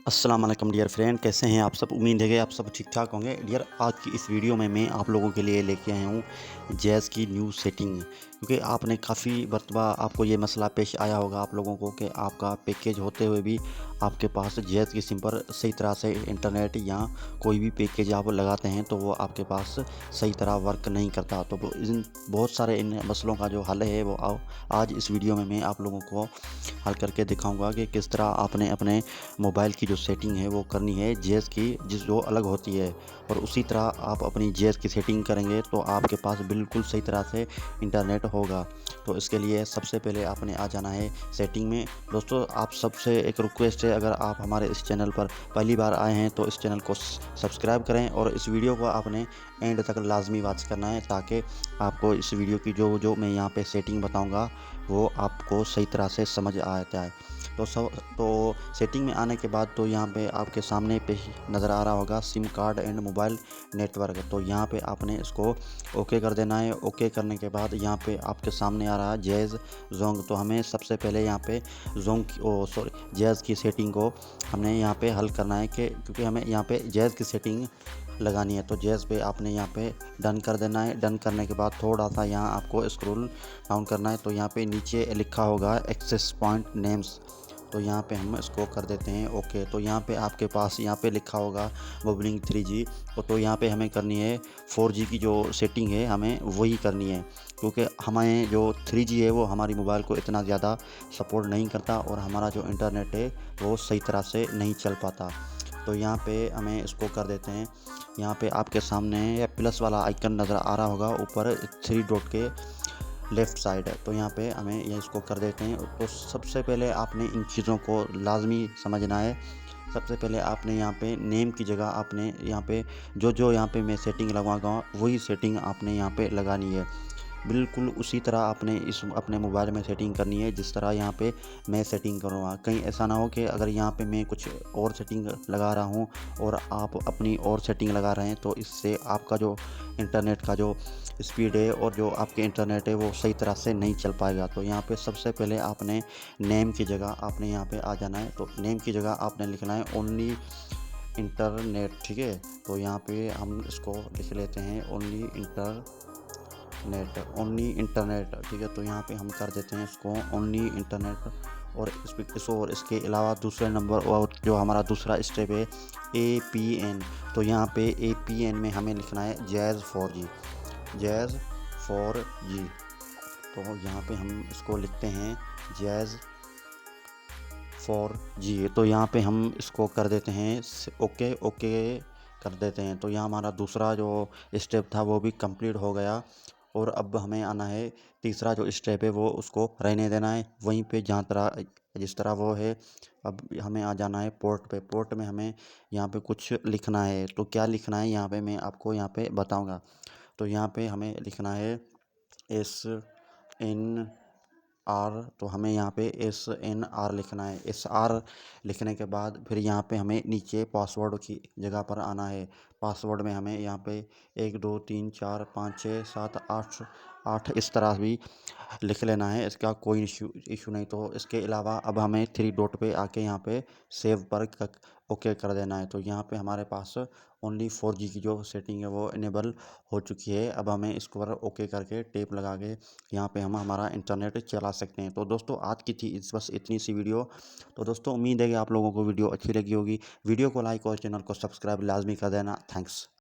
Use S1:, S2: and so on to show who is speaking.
S1: अस्सलाम वालेकुम dear friend, कैसे हैं आप सब। उम्मीद है कि आप सब ठीक ठाक होंगे। डियर, आज की इस वीडियो में मैं आप लोगों के लिए लेके आया हूँ जैज़ की न्यू सेटिंग। क्योंकि आपने काफ़ी मरतबा आपको ये मसला पेश आया होगा आप लोगों को कि आपका पैकेज होते हुए भी आपके पास जैज़ की सिम पर सही तरह से इंटरनेट या कोई भी पैकेज आप लगाते हैं तो वो आपके पास सही तरह वर्क नहीं करता। तो इन बहुत सारे इन मसलों का जो हल है वो आज इस वीडियो में मैं आप लोगों को हल करके दिखाऊंगा कि किस तरह आपने अपने मोबाइल की जो सेटिंग है वो करनी है जैज़ की, जो अलग होती है। और उसी तरह आप अपनी जैज़ की सेटिंग करेंगे तो आपके पास बिल्कुल सही तरह से इंटरनेट होगा। तो इसके लिए सबसे पहले आपने आ जाना है सेटिंग में। दोस्तों, आप सबसे एक रिक्वेस्ट है, अगर आप हमारे इस चैनल पर पहली बार आए हैं तो इस चैनल को सब्सक्राइब करें और इस वीडियो को आपने एंड तक लाजमी वॉच करना है, ताकि आपको इस वीडियो की जो जो मैं यहाँ पे सेटिंग बताऊँगा वो आपको सही तरह से समझ आ जाए। तो सेटिंग में आने के बाद तो यहाँ पे आपके सामने पे नज़र आ रहा होगा SIM card and mobile network. तो यहाँ पे आपने इसको ओके कर देना है। ओके करने के बाद यहाँ पे आपके सामने आ रहा है जैज़ जोंग। तो हमें सबसे पहले यहाँ पे जोंग की जैज़ की सेटिंग को हमने यहाँ पे हल करना है, कि क्योंकि हमें यहाँ पे जैज़ की सेटिंग लगानी है। तो जैज़ पे आपने यहाँ पे डन कर देना है। डन करने के बाद थोड़ा सा यहाँ आपको स्क्रॉल डाउन करना है। तो यहाँ पे नीचे लिखा होगा एक्सेस पॉइंट नेम्स, तो यहाँ पे हम इसको कर देते हैं ओके। तो यहाँ पे आपके पास यहाँ पे लिखा होगा मोबिलिंग 3G। तो यहाँ पे हमें करनी है 4G की जो सेटिंग है, हमें वही करनी है, क्योंकि हमें जो 3G है वो हमारी मोबाइल को इतना ज़्यादा सपोर्ट नहीं करता और हमारा जो इंटरनेट है वो सही तरह से नहीं चल पाता। तो यहाँ पे हमें इसको कर देते हैं। यहाँ पे आपके सामने प्लस वाला आइकन नज़र आ रहा होगा ऊपर 3 डॉट के लेफ़्ट साइड है। तो यहाँ पे हमें ये इसको कर देते हैं। तो सबसे पहले आपने इन चीज़ों को लाजमी समझना है। सबसे पहले आपने यहाँ पे नेम की जगह आपने यहाँ पे जो यहाँ पे मैं सेटिंग लगवाऊंगा वही सेटिंग आपने यहाँ पे लगानी है। बिल्कुल उसी तरह आपने इस अपने मोबाइल में सेटिंग करनी है जिस तरह यहाँ पे मैं सेटिंग करूँगा। कहीं ऐसा ना हो कि अगर यहाँ पे मैं कुछ और सेटिंग लगा रहा हूँ और आप अपनी और सेटिंग लगा रहे हैं, तो इससे आपका जो इंटरनेट का जो स्पीड है और जो आपके इंटरनेट है वो सही तरह से नहीं चल पाएगा। तो यहाँ पे सबसे पहले आपने नेम की जगह आपने यहाँ पे आ जाना है। तो नेम की जगह आपने लिखना है ओनली इंटरनेट, ठीक है। तो यहाँ पे हम इसको लिख लेते हैं ओनली ओनली इंटरनेट, ठीक है। तो यहाँ पे हम कर देते हैं इसको ओनली इंटरनेट। और और इसके अलावा दूसरे नंबर और जो हमारा दूसरा स्टेप है APN। तो यहाँ पे APN में हमें लिखना है जैज़ 4G, जैज़ 4G। तो यहाँ पे हम इसको लिखते हैं जैज़ 4G। तो यहाँ पे हम इसको कर देते हैं ओके ओके कर देते हैं। तो यहाँ हमारा दूसरा जो स्टेप था वो भी कंप्लीट हो गया। और अब हमें आना है तीसरा जो स्टेप है वो उसको रहने देना है वहीं पे जहाँ तरह जिस तरह वो है। अब हमें आ जाना है पोर्ट पे। पोर्ट में हमें यहाँ पे कुछ लिखना है। तो क्या लिखना है यहाँ पे मैं आपको यहाँ पे बताऊँगा। तो यहाँ पे हमें लिखना है SNR। तो हमें यहाँ पे SNR लिखना है। SR लिखने के बाद फिर यहाँ पे हमें नीचे पासवर्ड की जगह पर आना है। पासवर्ड में हमें यहाँ पे 1 2 3 4 5 6 7 8 इस तरह भी लिख लेना है। इसका कोई इशू नहीं। तो इसके अलावा अब हमें 3 डॉट पे आके यहाँ पे सेव पर ओके कर देना है। तो यहाँ पे हमारे पास ओनली 4G की जो सेटिंग है वो इनेबल हो चुकी है। अब हमें इसको पर ओके करके टेप लगा के यहाँ पे हम हमारा इंटरनेट चला सकते हैं। तो दोस्तों, आज की थी बस इतनी सी वीडियो। तो दोस्तों, उम्मीद है कि आप लोगों को वीडियो अच्छी लगी होगी। वीडियो को लाइक और चैनल को सब्सक्राइब लाजमी कर देना। थैंक्स।